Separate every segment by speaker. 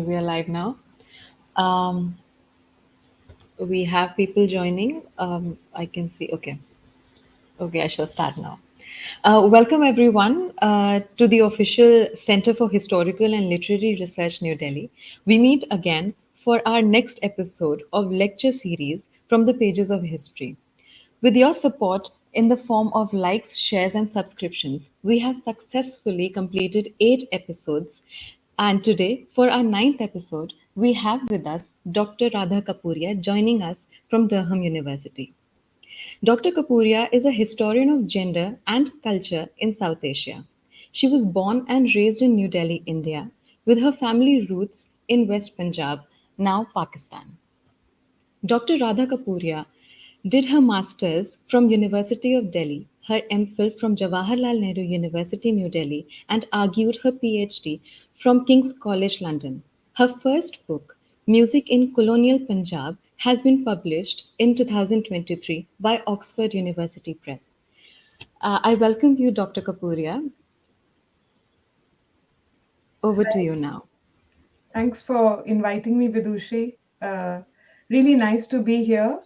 Speaker 1: We are live now. Um, we have people joining. I can see. Okay. Okay, I shall start now. Welcome, everyone, to the official Center for Historical and Literary Research, New Delhi. We meet again for our next episode of lecture series from the pages of history. With your support in the form of likes, shares, and subscriptions, we have successfully completed 8 episodes. And today, for our ninth episode, we have with us Dr. Radha Kapuria joining us from Durham University. Dr. Kapuria is a historian of gender and culture in South Asia. She was born and raised in New Delhi, India, with her family roots in West Punjab, now Pakistan. Dr. Radha Kapuria did her masters from University of Delhi, her MPhil from Jawaharlal Nehru University, New Delhi, and argued her PhD from King's College London. Her first book, Music in Colonial Punjab, has been published in 2023 by Oxford University Press. I welcome you, Dr. Kapuria. Over to you now.
Speaker 2: Thanks for inviting me, Vidushi. Really nice to be here.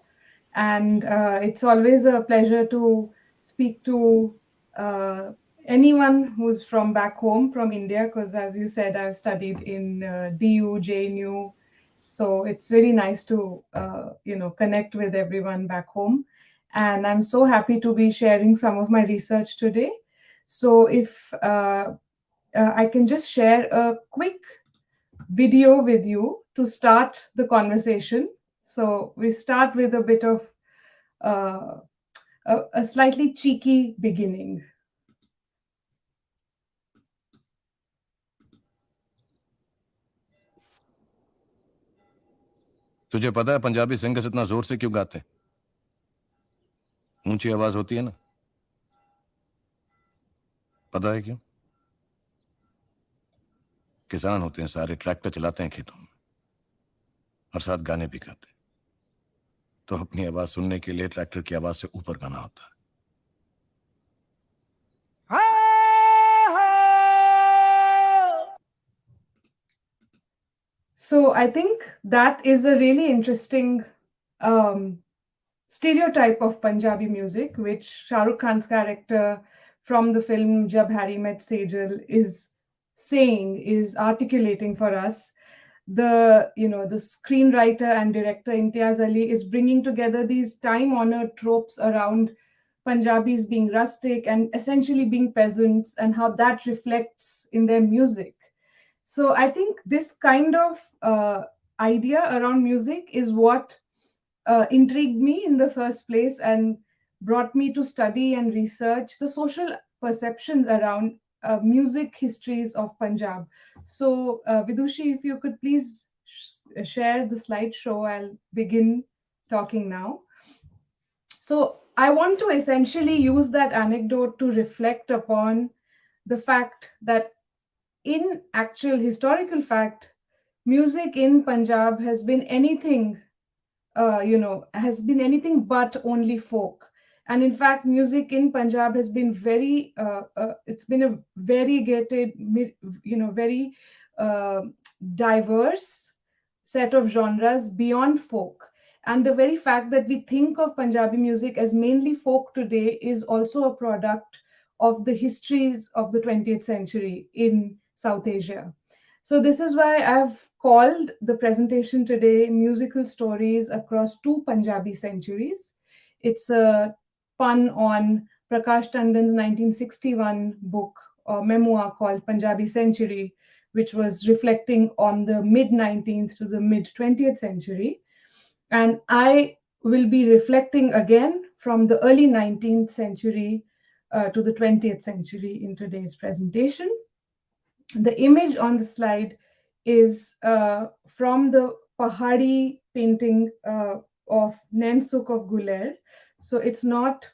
Speaker 2: And it's always a pleasure to speak to uh, anyone who's from back home, from India, because as you said, I've studied in DU, JNU. So it's really nice to, connect with everyone back home. And I'm so happy to be sharing some of my research today. So if I can just share a quick video with you to start the conversation. So we start with a bit of uh, a slightly cheeky beginning.
Speaker 3: तुझे पता है Punjabi singers इतना जोर से क्यों गाते हैं? ऊंची आवाज होती है ना, पता है क्यों? किसान होते हैं सारे, ट्रैक्टर चलाते हैं खेतों में और साथ गाने भी गाते हैं। तो अपनी आवाज सुनने के लिए ट्रैक्टर की आवाज से ऊपर गाना होता है।
Speaker 2: So I think that is a really interesting um, stereotype of Punjabi music, which Shah Rukh Khan's character from the film Jab Harry Met Sejal is saying, is articulating for us. The screenwriter and director Imtiaz Ali is bringing together these time-honored tropes around Punjabis being rustic and essentially being peasants, and how that reflects in their music. So I think this kind of idea around music is what intrigued me in the first place and brought me to study and research the social perceptions around music histories of Punjab. So, Vidushi, if you could please share the slideshow, I'll begin talking now. So, I want to essentially use that anecdote to reflect upon the fact that, in actual historical fact, music in Punjab has been anything has been anything but only folk. And in fact, music in Punjab has been it's been a variegated, very uh, diverse set of genres beyond folk. And the very fact that we think of Punjabi music as mainly folk today is also a product of the histories of the 20th century in South Asia. So, this is why I've called the presentation today Musical Stories Across Two Punjabi Centuries. It's a pun on Prakash Tandon's 1961 book or memoir called Punjabi Century, which was reflecting on the mid 19th to the mid 20th century. And I will be reflecting again from the early 19th century to the 20th century in today's presentation. The image on the slide is from the Pahadi painting of Nensuk of Guler. So it's not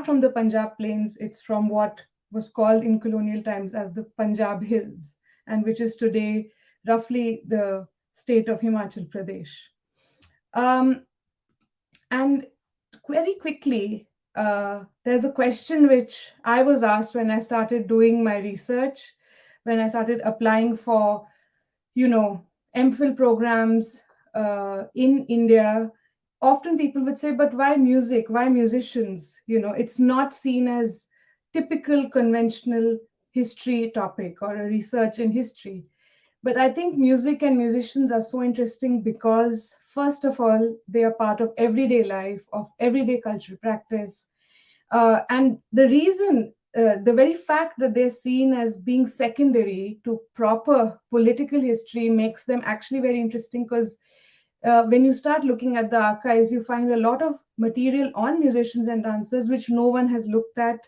Speaker 2: from the Punjab plains. It's from what was called in colonial times as the Punjab Hills, and which is today roughly the state of Himachal Pradesh. And very quickly, there's a question which I was asked when I started doing my research, when I started applying for, MPhil programs in India, often people would say, but why music? Why musicians? It's not seen as typical conventional history topic or a research in history. But I think music and musicians are so interesting because, first of all, they are part of everyday life, of everyday cultural practice. And the reason, the very fact that they're seen as being secondary to proper political history makes them actually very interesting because when you start looking at the archives, you find a lot of material on musicians and dancers which no one has looked at,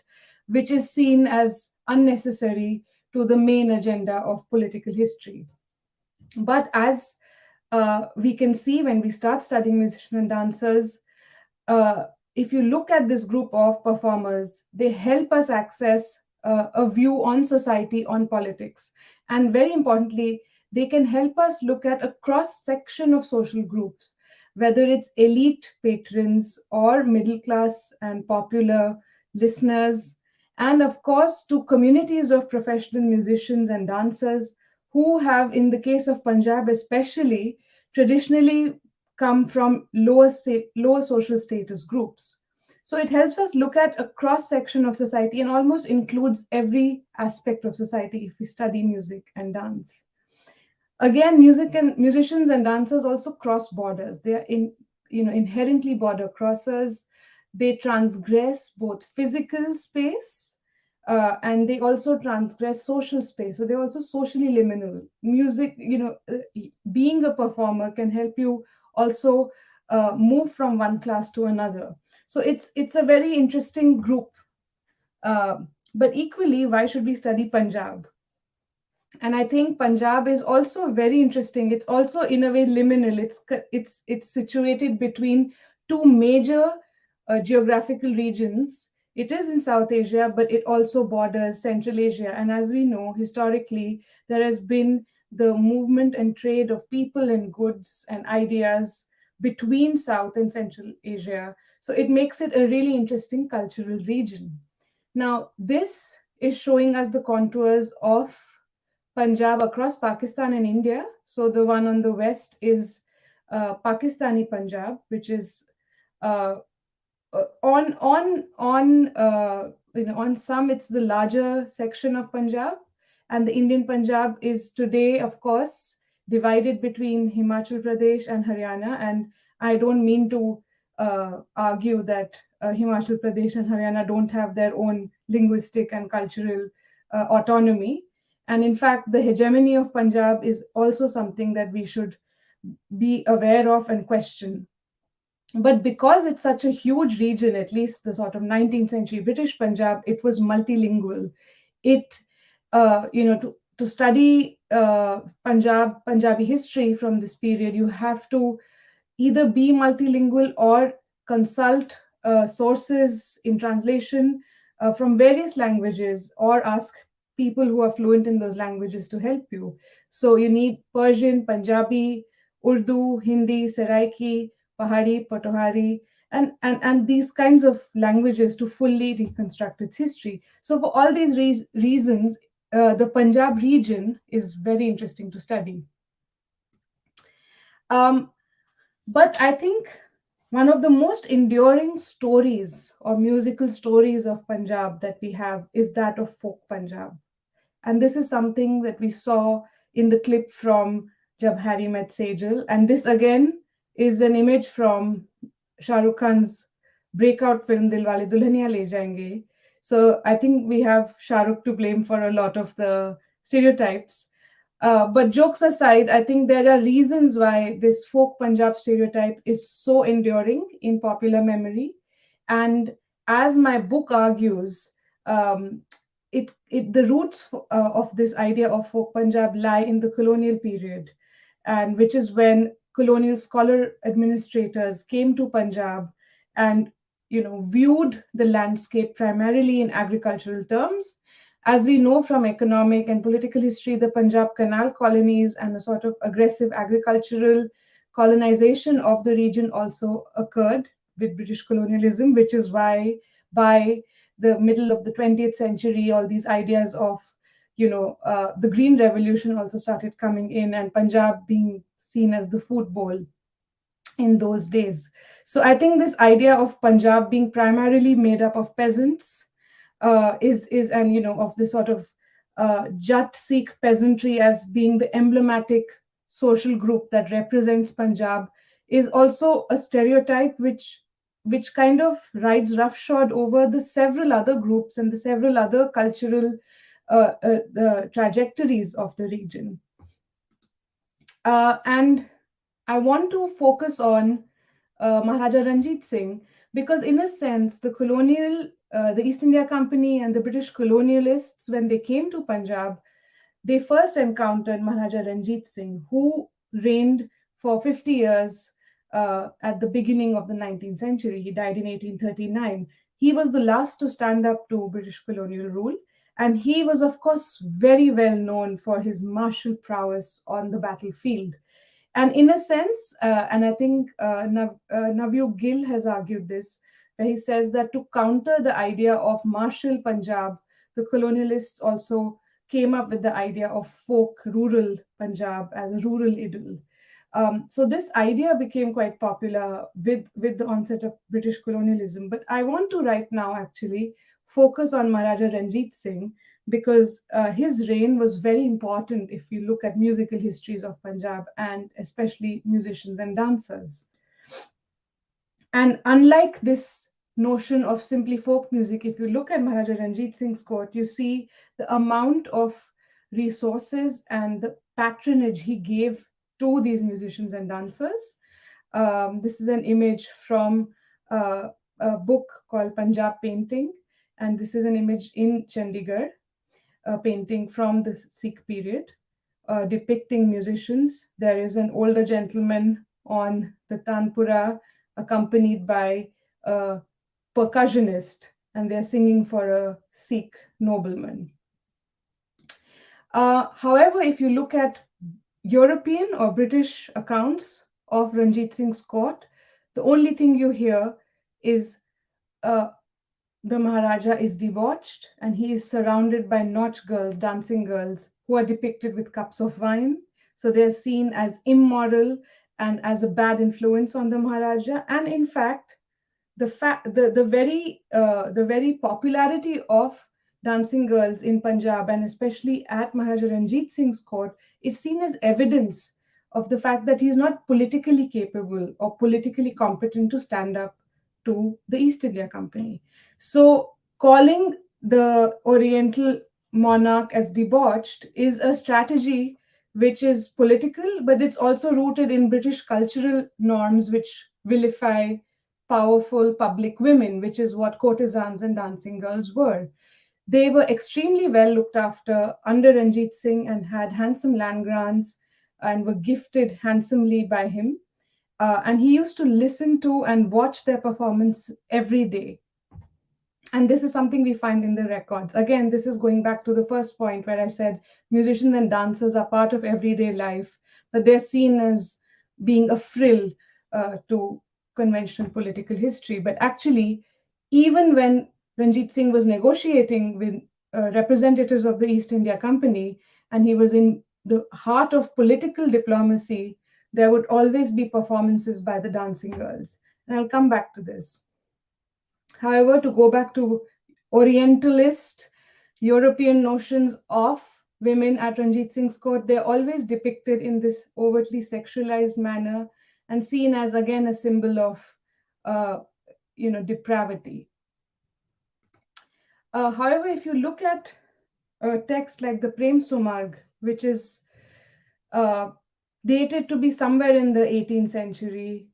Speaker 2: which is seen as unnecessary to the main agenda of political history. But as we can see when we start studying musicians and dancers, uh, if you look at this group of performers, they help us access a view on society, on politics. And very importantly, they can help us look at a cross section of social groups, whether it's elite patrons or middle class and popular listeners, and of course, to communities of professional musicians and dancers who have, in the case of Punjab especially, traditionally come from lower social status groups. So it helps us look at a cross section of society and almost includes every aspect of society if we study music and dance. Again, music and musicians and dancers also cross borders. They are inherently border crossers. They transgress both physical space and they also transgress social space. So they're also socially liminal. Music, being a performer can help you also move from one class to another. So it's a very interesting group. Uh, but equally, why should we study Punjab? And I think Punjab is also very interesting. It's also in a way liminal. It's situated between two major geographical regions. It is in South Asia, but it also borders Central Asia. And as we know, historically, there has been the movement and trade of people and goods and ideas between South and Central Asia. So it makes it a really interesting cultural region. Now, this is showing us the contours of Punjab across Pakistan and India. So the one on the west is Pakistani Punjab, which is uh, on some it's the larger section of Punjab, and the Indian Punjab is today, of course, divided between Himachal Pradesh and Haryana. And I don't mean to argue that Himachal Pradesh and Haryana don't have their own linguistic and cultural autonomy. And in fact, the hegemony of Punjab is also something that we should be aware of and question. But because it's such a huge region, at least the sort of 19th century British Punjab, it was multilingual. It, to study Punjabi history from this period, you have to either be multilingual or consult sources in translation from various languages or ask people who are fluent in those languages to help you. So you need Persian, Punjabi, Urdu, Hindi, Seraiki, Pahari, Potawari, and these kinds of languages to fully reconstruct its history. So for all these reasons, the Punjab region is very interesting to study. Um, but I think one of the most enduring stories or musical stories of Punjab that we have is that of folk Punjab. And this is something that we saw in the clip from Jab Harry Met Sejal. And this again is an image from Shah Rukh Khan's breakout film Dilwale Dulhaniya Le Jayenge. So I think we have Shah Rukh to blame for a lot of the stereotypes. But jokes aside, I think there are reasons why this folk Punjab stereotype is so enduring in popular memory. And as my book argues, the roots of this idea of folk Punjab lie in the colonial period, and which is when colonial scholar administrators came to Punjab and viewed the landscape primarily in agricultural terms. As we know from economic and political history, the Punjab Canal colonies and a sort of aggressive agricultural colonization of the region also occurred with British colonialism, which is why by the middle of the 20th century, all these ideas of the Green Revolution also started coming in, and Punjab being seen as the food bowl in those days. So I think this idea of Punjab being primarily made up of peasants is and of this sort of Jat Sikh peasantry as being the emblematic social group that represents Punjab is also a stereotype which kind of rides roughshod over the several other groups and the several other cultural trajectories of the region. And I want to focus on Maharaja Ranjit Singh because, in a sense, the East India Company and the British colonialists, when they came to Punjab, they first encountered Maharaja Ranjit Singh, who reigned for 50 years at the beginning of the 19th century. He died in 1839. He was the last to stand up to British colonial rule. And he was, of course, very well known for his martial prowess on the battlefield. And in a sense, and I think Navyu Gill has argued this, where he says that to counter the idea of martial Punjab, the colonialists also came up with the idea of folk rural Punjab as a rural idyll. So this idea became quite popular with the onset of British colonialism. But I want to right now actually focus on Maharaja Ranjit Singh because his reign was very important if you look at musical histories of Punjab and especially musicians and dancers. And unlike this notion of simply folk music, if you look at Maharaja Ranjit Singh's court, you see the amount of resources and the patronage he gave to these musicians and dancers. This is an image from a book called Punjab Painting, and this is an image in Chandigarh, a painting from the Sikh period depicting musicians. There is an older gentleman on the tanpura accompanied by a percussionist, and they're singing for a Sikh nobleman. However, if you look at European or British accounts of Ranjit Singh's court, the only thing you hear is the Maharaja is debauched and he is surrounded by nautch girls, dancing girls, who are depicted with cups of wine. So they're seen as immoral and as a bad influence on the Maharaja. And in fact, the very popularity of dancing girls in Punjab and especially at Maharaja Ranjit Singh's court is seen as evidence of the fact that he's not politically capable or politically competent to stand up to the East India Company. So calling the Oriental monarch as debauched is a strategy which is political, but it's also rooted in British cultural norms which vilify powerful public women, which is what courtesans and dancing girls were. They were extremely well looked after under Ranjit Singh and had handsome land grants and were gifted handsomely by him. And he used to listen to and watch their performance every day. And this is something we find in the records. Again, this is going back to the first point where I said musicians and dancers are part of everyday life, but they're seen as being a frill to conventional political history. But actually, even when Ranjit Singh was negotiating with representatives of the East India Company, and he was in the heart of political diplomacy, there would always be performances by the dancing girls. And I'll come back to this. However, to go back to Orientalist European notions of women at Ranjit Singh's court, they're always depicted in this overtly sexualized manner and seen as, again, a symbol of, depravity. However, if you look at a text like the Prem Sumarg, which is dated to be somewhere in the 18th century,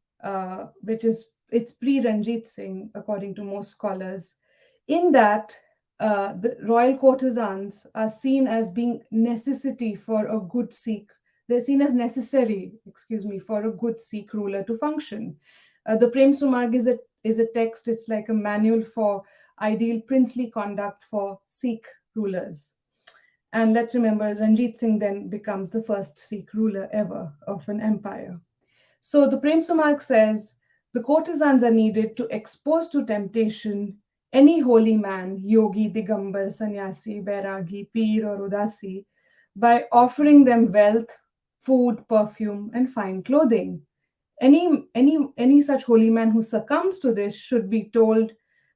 Speaker 2: it's pre-Ranjit Singh, according to most scholars. In that, the royal courtesans are seen as being necessity for a good Sikh. They're seen as necessary, for a good Sikh ruler to function. The Prem Sumarg is a text. It's like a manual for ideal princely conduct for Sikh rulers. And let's remember, Ranjit Singh then becomes the first Sikh ruler ever of an empire. So the Prem Sumarg says, the courtesans are needed to expose to temptation any holy man, yogi, digambar, sannyasi, bairagi, peer, or udasi, by offering them wealth, food, perfume, and fine clothing. Any such holy man who succumbs to this should be told,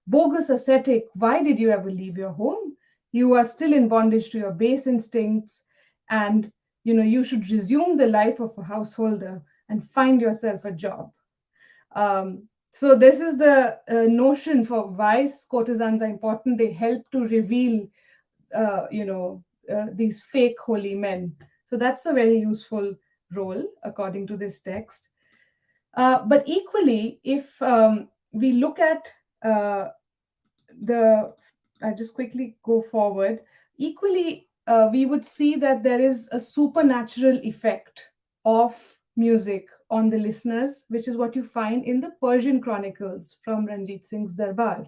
Speaker 2: bogus ascetic, why did you ever leave your home? You are still in bondage to your base instincts, and you should resume the life of a householder and find yourself a job. So this is the notion for why courtesans are important. They help to reveal, these fake holy men. So that's a very useful role according to this text. But equally, if we look at the, I just quickly go forward. Equally, we would see that there is a supernatural effect of music on the listeners, which is what you find in the Persian Chronicles from Ranjit Singh's Darbar.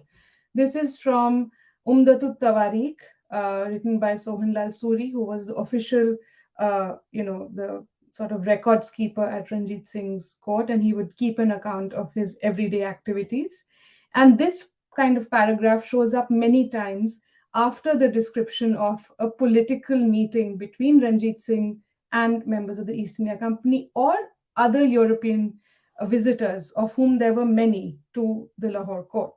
Speaker 2: This is from Umdatut Tawarikh, written by Sohanlal Suri, who was the official, the sort of records keeper at Ranjit Singh's court, and he would keep an account of his everyday activities. And this kind of paragraph shows up many times after the description of a political meeting between Ranjit Singh and members of the East India Company or other European visitors, of whom there were many, to the Lahore court.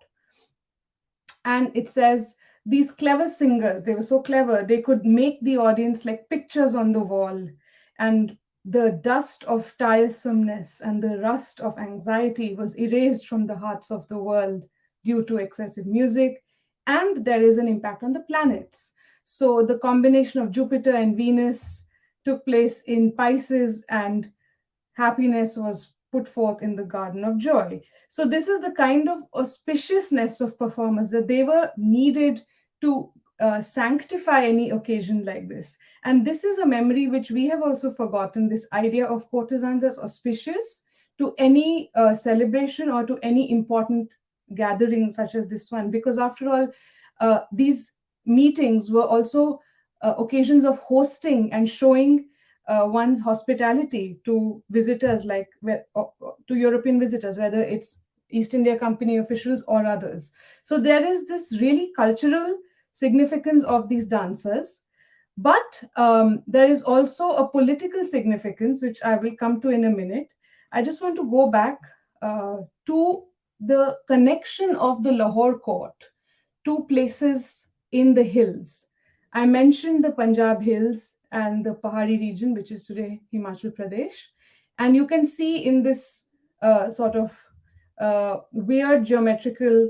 Speaker 2: And it says, these clever singers, they were so clever, they could make the audience like pictures on the wall, and the dust of tiresomeness and the rust of anxiety was erased from the hearts of the world due to excessive music. And there is an impact on the planets. So the combination of Jupiter and Venus took place in Pisces, and happiness was put forth in the garden of joy. So this is the kind of auspiciousness of performers, that they were needed to sanctify any occasion like this. And this is a memory which we have also forgotten, this idea of courtesans as auspicious to any celebration or to any important gathering such as this one. Because after all, these meetings were also occasions of hosting and showing one's hospitality to visitors, to European visitors, whether it's East India Company officials or others. So there is this really cultural significance of these dancers. But there is also a political significance, which I will come to in a minute. I just want to go back to the connection of the Lahore court to places in the hills. I mentioned the Punjab hills and the Pahari region, which is today Himachal Pradesh. And you can see in this sort of weird geometrical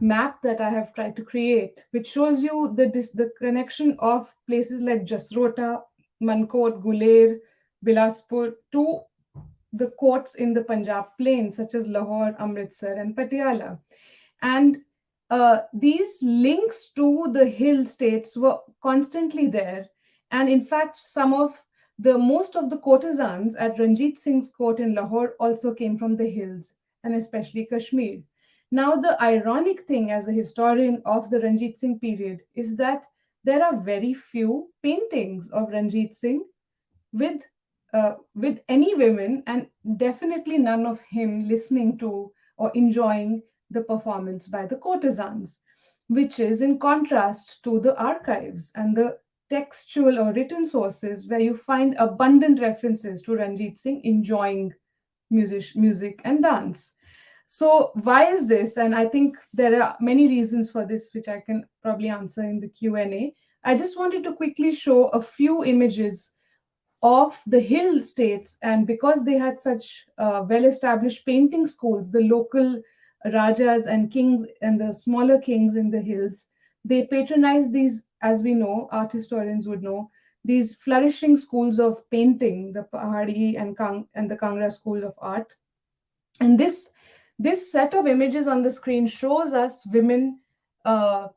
Speaker 2: map that I have tried to create, which shows you the connection of places like Jasrota, Mankot, Guler, Bilaspur to the courts in the Punjab plains, such as Lahore, Amritsar, and Patiala. And these links to the hill states were constantly there. And in fact, most of the courtesans at Ranjit Singh's court in Lahore also came from the hills, and especially Kashmir. Now, the ironic thing as a historian of the Ranjit Singh period is that there are very few paintings of Ranjit Singh with with any women, and definitely none of him listening to or enjoying the performance by the courtesans, which is in contrast to the archives and the textual or written sources where you find abundant references to Ranjit Singh enjoying music and dance. So why is this? And I think there are many reasons for this, which I can probably answer in the Q&A. I just wanted to quickly show a few images of the hill states, and because they had such well-established painting schools, the local rajas and kings and the smaller kings in the hills, they patronized these, as we know, art historians would know, these flourishing schools of painting, the Pahari and the Kangra school of art. And this set of images on the screen shows us women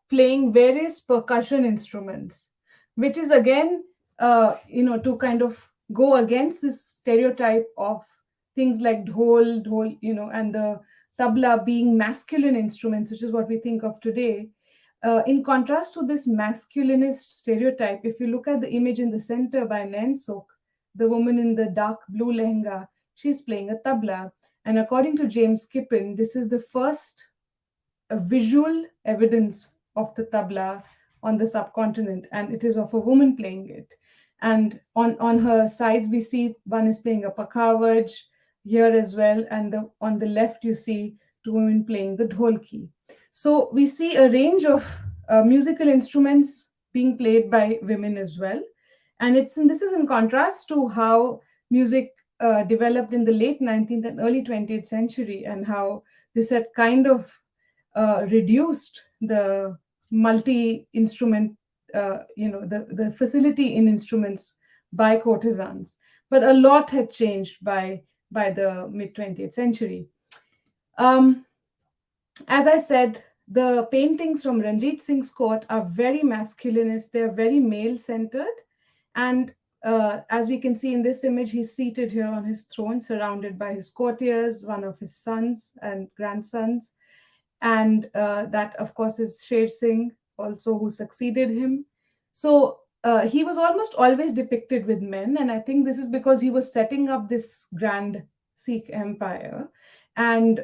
Speaker 2: playing various percussion instruments, which is again, to kind of go against this stereotype of things like dhol, and the tabla being masculine instruments, which is what we think of today. In contrast to this masculinist stereotype, if you look at the image in the center by Nain Sukh, the woman in the dark blue lehenga, she's playing a tabla. And according to James Kippen, this is the first a visual evidence of the tabla on the subcontinent, and it is of a woman playing it. And on her sides, we see one is playing a pakhavaj here as well, and on the left, you see two women playing the dholki. So we see a range of musical instruments being played by women as well. And this is in contrast to how music developed in the late 19th and early 20th century, and how this had kind of reduced the multi-instrument, the facility in instruments by courtesans. But a lot had changed by the mid 20th century. Um, as I said, the paintings from Ranjit Singh's court are very masculinist, they're very male centered. And as we can see in this image, he's seated here on his throne, surrounded by his courtiers, one of his sons and grandsons. And that, of course, is Sher Singh, also who succeeded him. So he was almost always depicted with men. And I think this is because he was setting up this grand Sikh empire. And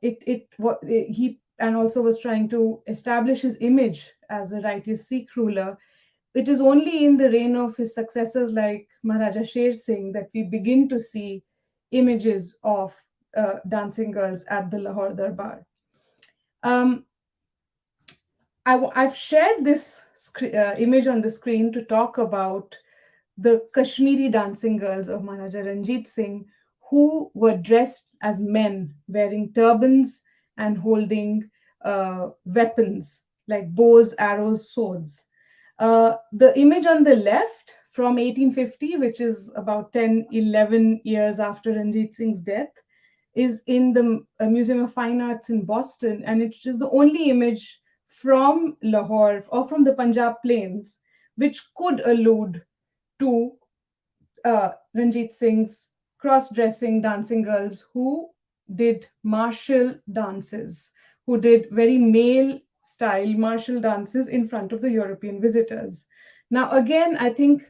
Speaker 2: he and also was trying to establish his image as a righteous Sikh ruler. It is only in the reign of his successors like Maharaja Sher Singh that we begin to see images of dancing girls at the Lahore Darbar. I've shared this image on the screen to talk about the Kashmiri dancing girls of Maharaja Ranjit Singh, who were dressed as men, wearing turbans and holding weapons like bows, arrows, swords. The image on the left from 1850, which is about 10, 11 years after Ranjit Singh's death, is in the Museum of Fine Arts in Boston, and it is the only image from Lahore or from the Punjab plains which could allude to Ranjit Singh's cross-dressing dancing girls who did martial dances, who did very male style martial dances in front of the European visitors. Now, again, I think,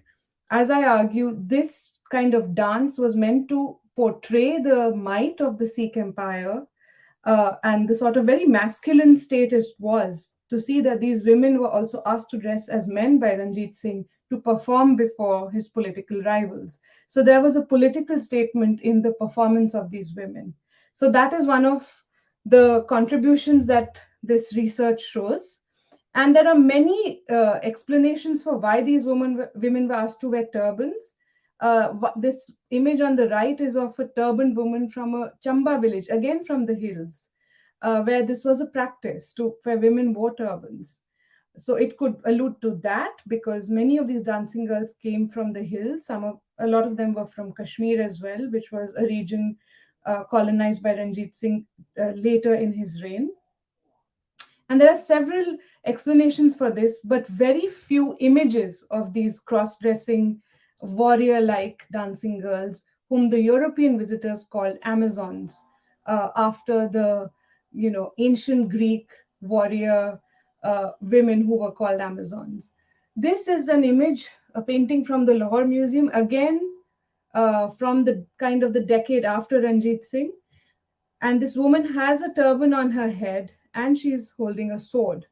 Speaker 2: as I argue, this kind of dance was meant to portray the might of the Sikh empire and the sort of very masculine state it was, to see that these women were also asked to dress as men by Ranjit Singh to perform before his political rivals. So there was a political statement in the performance of these women. So that is one of the contributions that this research shows. And there are many explanations for why these women were asked to wear turbans. This image on the right is of a turbaned woman from a Chamba village, again from the hills, where this was a practice where women wore turbans. So it could allude to that, because many of these dancing girls came from the hills. A lot of them were from Kashmir as well, which was a region colonized by Ranjit Singh later in his reign. And there are several explanations for this, but very few images of these cross-dressing, warrior-like dancing girls, whom the European visitors called Amazons, after the ancient Greek warrior women who were called Amazons. This is an image, a painting from the Lahore Museum, again from the kind of the decade after Ranjit Singh. And this woman has a turban on her head and she's holding a sword.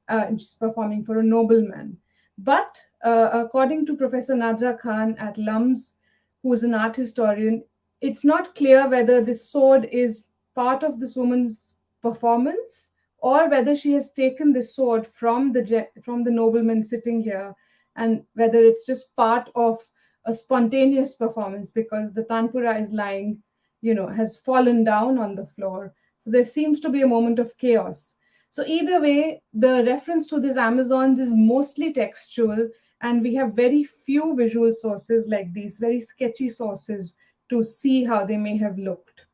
Speaker 2: And she's performing for a nobleman. But according to Professor Nadra Khan at LUMS, who is an art historian, it's not clear whether this sword is part of this woman's performance or whether she has taken this sword from the nobleman sitting here, and whether it's just part of a spontaneous performance, because the tanpura is lying, has fallen down on the floor. So there seems to be a moment of chaos. So either way, the reference to these Amazons is mostly textual, and we have very few visual sources like these, very sketchy sources to see how they may have looked.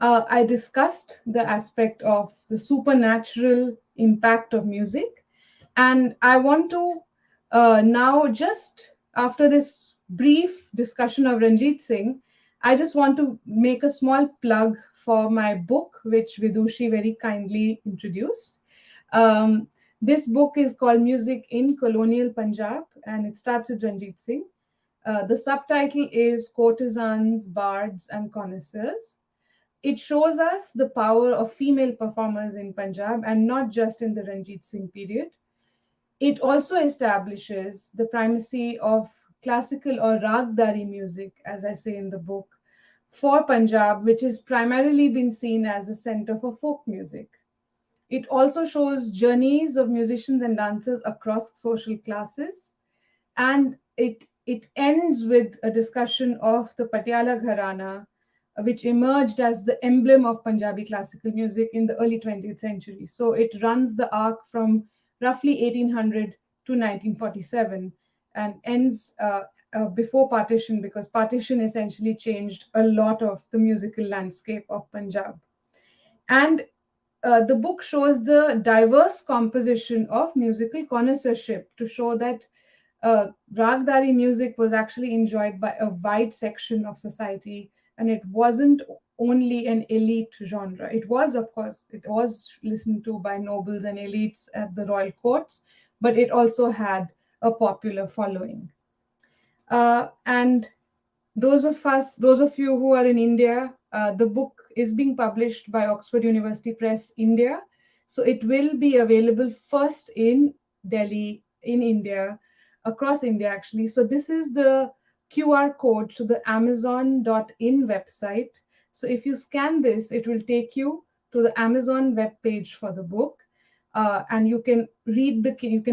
Speaker 2: I discussed the aspect of the supernatural impact of music, and I want to now, just after this brief discussion of Ranjit Singh, I just want to make a small plug for my book, which Vidushi very kindly introduced. This book is called Music in Colonial Punjab, and it starts with Ranjit Singh. The subtitle is Courtesans, Bards, and Connoisseurs. it shows us the power of female performers in Punjab and not just in the Ranjit Singh period. It also establishes the primacy of classical or ragdari music, as I say in the book, for Punjab, which has primarily been seen as a center for folk music. It also shows journeys of musicians and dancers across social classes, and it ends with a discussion of the Patiala Gharana, which emerged as the emblem of Punjabi classical music in the early 20th century. So it runs the arc from roughly 1800 to 1947 and ends before partition, because partition essentially changed a lot of the musical landscape of Punjab. And the book shows the diverse composition of musical connoisseurship to show that Ragdari music was actually enjoyed by a wide section of society, and it wasn't only an elite genre. It was, of course, it was listened to by nobles and elites at the royal courts, but it also had a popular following. And those of you who are in India, the book is being published by Oxford University Press India. So it will be available first in Delhi, in India, across India actually. So this is the QR code to the Amazon.in website. So if you scan this, it will take you to the Amazon web page for the book. And you can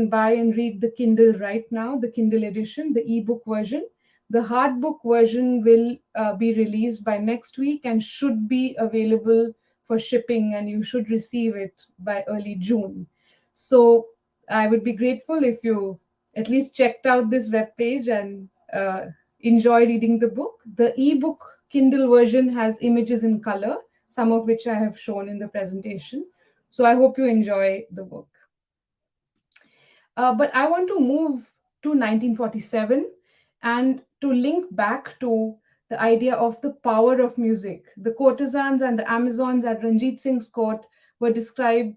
Speaker 2: buy and read the Kindle right now, the Kindle edition, the ebook version. The hard book version will be released by next week and should be available for shipping, and you should receive it by early June. So I would be grateful if you at least checked out this webpage and enjoy reading the book. The ebook Kindle version has images in color, some of which I have shown in the presentation. So I hope you enjoy the book. But I want to move to 1947 and to link back to the idea of the power of music. The courtesans and the Amazons at Ranjit Singh's court were described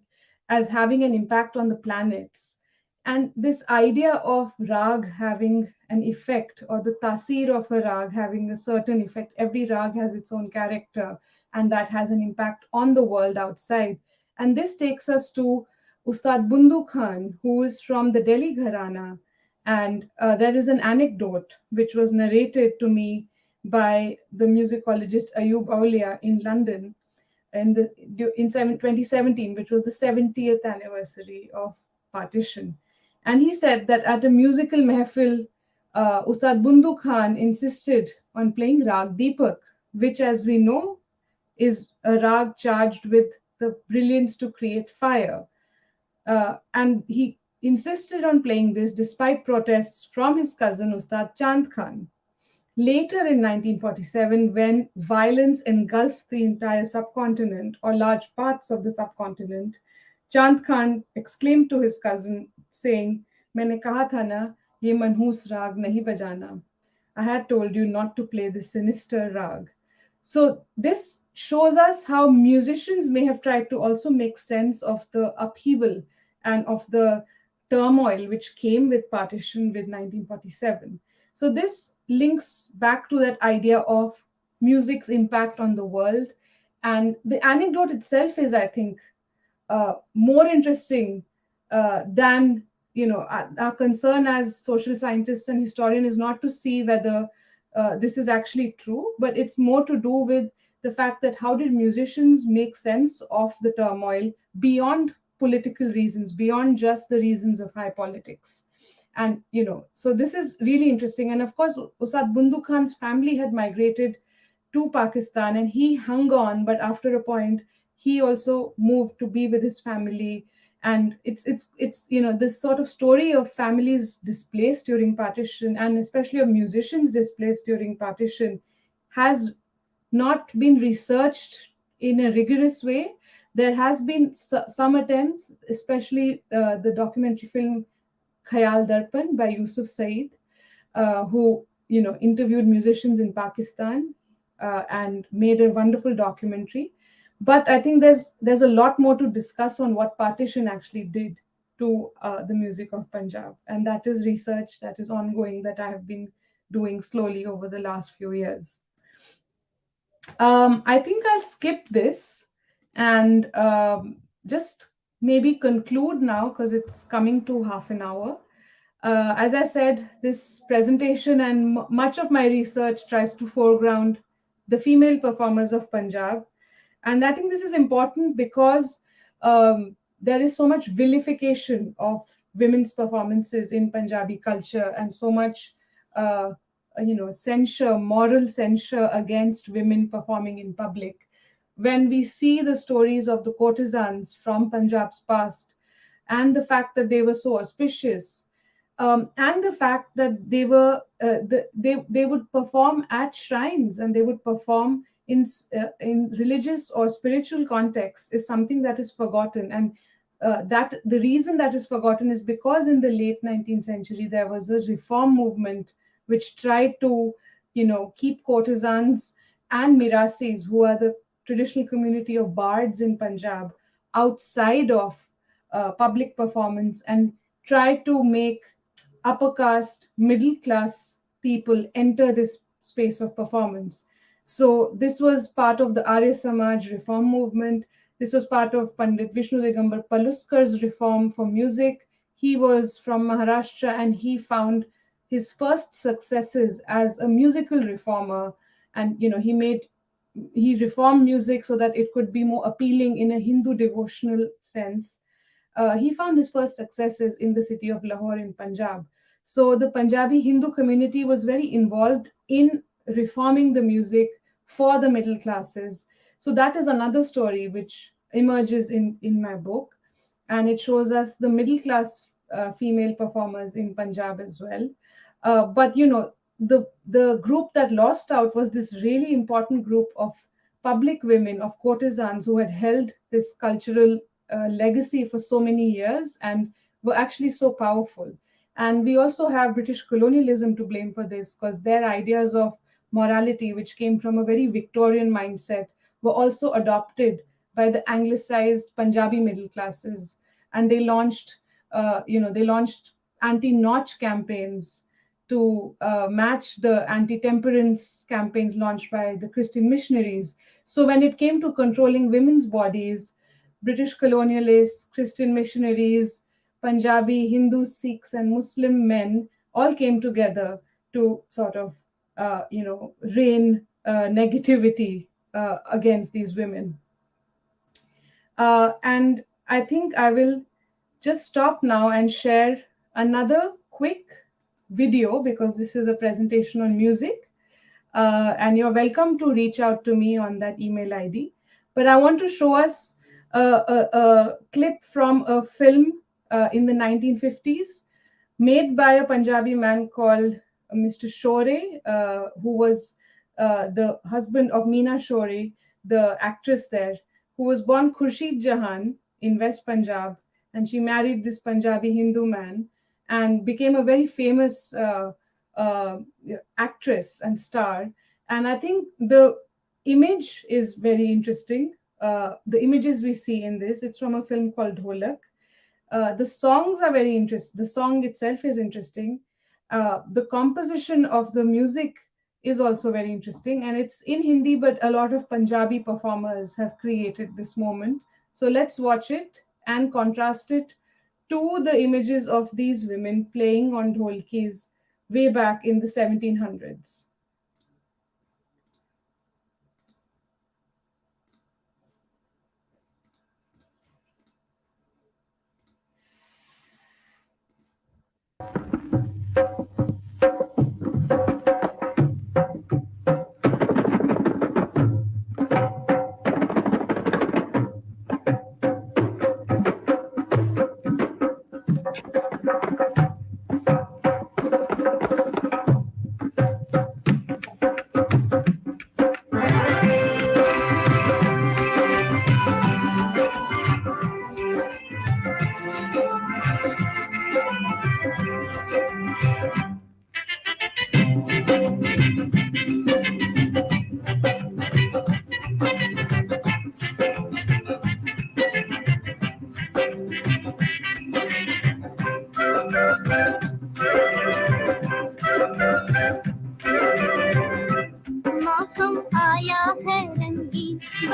Speaker 2: as having an impact on the planets. And this idea of rag having an effect, or the tasir of a rag having a certain effect, every rag has its own character, and that has an impact on the world outside. And this takes us to Ustad Bundu Khan, who is from the Delhi Gharana. And there is an anecdote which was narrated to me by the musicologist Ayub Aulia in London in 2017, which was the 70th anniversary of partition. And he said that at a musical mehfil, Ustad Bundu Khan insisted on playing Rag Deepak, which, as we know, is a rag charged with the brilliance to create fire. And he insisted on playing this despite protests from his cousin Ustad Chand Khan. Later in 1947, when violence engulfed the entire subcontinent or large parts of the subcontinent, Chand Khan exclaimed to his cousin, saying, "Maine kaha tha na, ye manhoos rag nahi bajana." I had told you not to play this sinister rag. So this shows us how musicians may have tried to also make sense of the upheaval and of the turmoil which came with partition with 1947. So this links back to that idea of music's impact on the world. And the anecdote itself is, I think, more interesting than, our concern as social scientists and historian is not to see whether this is actually true, but it's more to do with the fact that how did musicians make sense of the turmoil beyond political reasons, beyond just the reasons of high politics. And so this is really interesting. And of course, Usad Bundu Khan's family had migrated to Pakistan, and he hung on, but after a point he also moved to be with his family. And it's this sort of story of families displaced during partition, and especially of musicians displaced during partition, has not been researched in a rigorous way. There has been some attempts, especially the documentary film Khayal Darpan by Yusuf Saeed, who interviewed musicians in Pakistan and made a wonderful documentary. But I think there's a lot more to discuss on what partition actually did to the music of Punjab, and that is research that is ongoing, that I have been doing slowly over the last few years. I think I'll skip this and just maybe conclude now because it's coming to half an hour. As I said, this presentation and much of my research tries to foreground the female performers of Punjab. And I think this is important because there is so much vilification of women's performances in Punjabi culture and so much censure, moral censure against women performing in public. When we see the stories of the courtesans from Punjab's past and the fact that they were so auspicious, and the fact that they would perform at shrines and they would perform in religious or spiritual context is something that is forgotten. And that the reason that is forgotten is because in the late 19th century there was a reform movement which tried to keep courtesans and mirasis, who are the traditional community of bards in Punjab, outside of public performance, and try to make upper caste, middle class people enter this space of performance. So this was part of the Arya Samaj reform movement. This was part of Pandit Vishnu Digambar Paluskar's reform for music. He was from Maharashtra and he found his first successes as a musical reformer. And he reformed music so that it could be more appealing in a Hindu devotional sense. He found his first successes in the city of Lahore in Punjab. So the Punjabi Hindu community was very involved in reforming the music for the middle classes. So that is another story which emerges in my book. And it shows us the middle class female performers in Punjab as well. But the group that lost out was this really important group of public women, of courtesans who had held this cultural legacy for so many years and were actually so powerful. And we also have British colonialism to blame for this because their ideas of morality, which came from a very Victorian mindset, were also adopted by the anglicized Punjabi middle classes. And they launched anti-notch campaigns to match the anti-temperance campaigns launched by the Christian missionaries. So when it came to controlling women's bodies, British colonialists, Christian missionaries, Punjabi, Hindu, Sikhs, and Muslim men all came together to sort of, rain negativity against these women. And I think I will just stop now and share another quick video because this is a presentation on music. And you're welcome to reach out to me on that email ID. But I want to show us a clip from a film in the 1950s made by a Punjabi man called Mr. Shore, who was the husband of Meena Shore, the actress there, who was born Khurshid Jahan in West Punjab. And she married this Punjabi Hindu man and became a very famous uh, actress and star. And I think the image is very interesting. The images we see in this, it's from a film called Dholak. The songs are very interesting. The song itself is interesting. The composition of the music is also very interesting. And it's in Hindi, but a lot of Punjabi performers have created this moment. So let's watch it and contrast it to the images of these women playing on dholkis way back in the 1700s.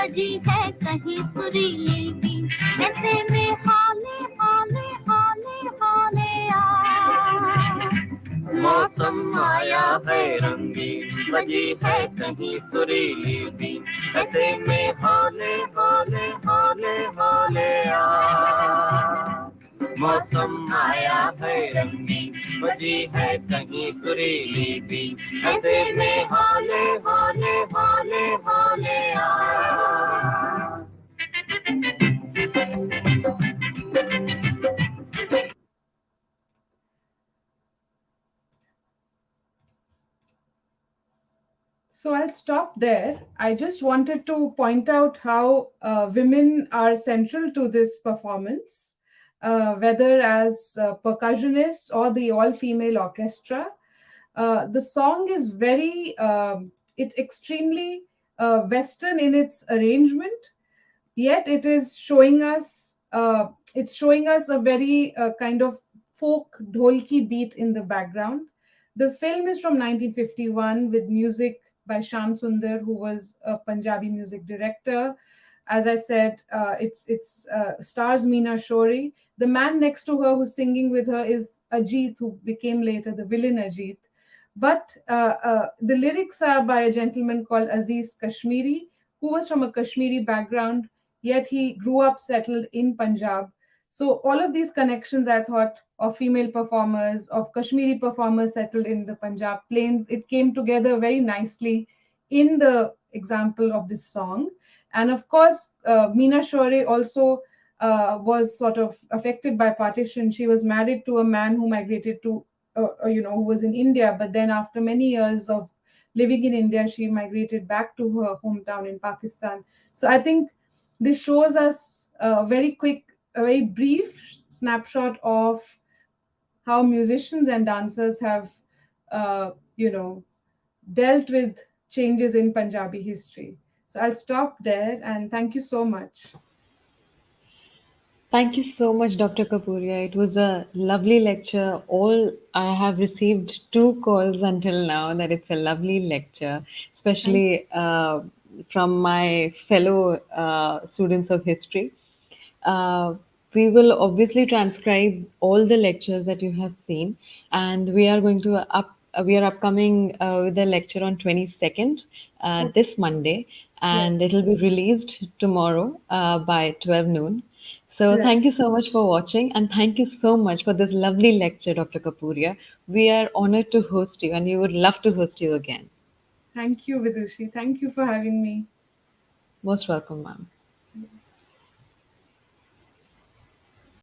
Speaker 4: बजी है कहीं सुरीली भी, ऐसे में हाले हाले हाले हाले आ। मौसम आया है रंगीन, बजी है कहीं सुरीली भी, ऐसे में हाले हाले हाले हाले आ। मौसम आया है रंगीन, बजी है कहीं सुरीली भी, ऐसे में हाले हाले हाले हाले आ।
Speaker 2: So I'll stop there. I just wanted to point out how women are central to this performance, whether as percussionists or the all female orchestra. The song is it's extremely Western in its arrangement, yet it's showing us a very kind of folk dholki beat in the background. The film is from 1951 with music by Sham Sundar, who was a Punjabi music director. As I said, it's stars Meena Shori. The man next to her who's singing with her is Ajit, who became later the villain Ajit. But the lyrics are by a gentleman called Aziz Kashmiri, who was from a Kashmiri background, yet he grew up settled in Punjab. So all of these connections, I thought, of female performers, of Kashmiri performers settled in the Punjab plains, it came together very nicely in the example of this song. And of course, Meena Shore also was sort of affected by partition. She was married to a man who migrated to, who was in India, but then after many years of living in India, she migrated back to her hometown in Pakistan. So I think this shows us a very brief snapshot of how musicians and dancers have, dealt with changes in Punjabi history. So I'll stop there and thank you so much.
Speaker 1: Thank you so much, Dr. Kapuria. It was a lovely lecture. All I have received two calls until now that it's a lovely lecture,
Speaker 2: Thank
Speaker 1: especially from my fellow students of history. Uh, we will obviously transcribe all the lectures that you have seen, and we are going to we are upcoming with a lecture on 22nd
Speaker 2: Okay.
Speaker 1: this Monday, and
Speaker 2: Yes.
Speaker 1: it will be released tomorrow by 12 noon. So
Speaker 2: Right.
Speaker 1: thank you so much for watching, and thank you so much for this lovely lecture, Dr. Kapuria. We are honored to host you, and we would love to host you again.
Speaker 2: Thank you, Vidushi. Thank you for having me.
Speaker 1: Most welcome, ma'am.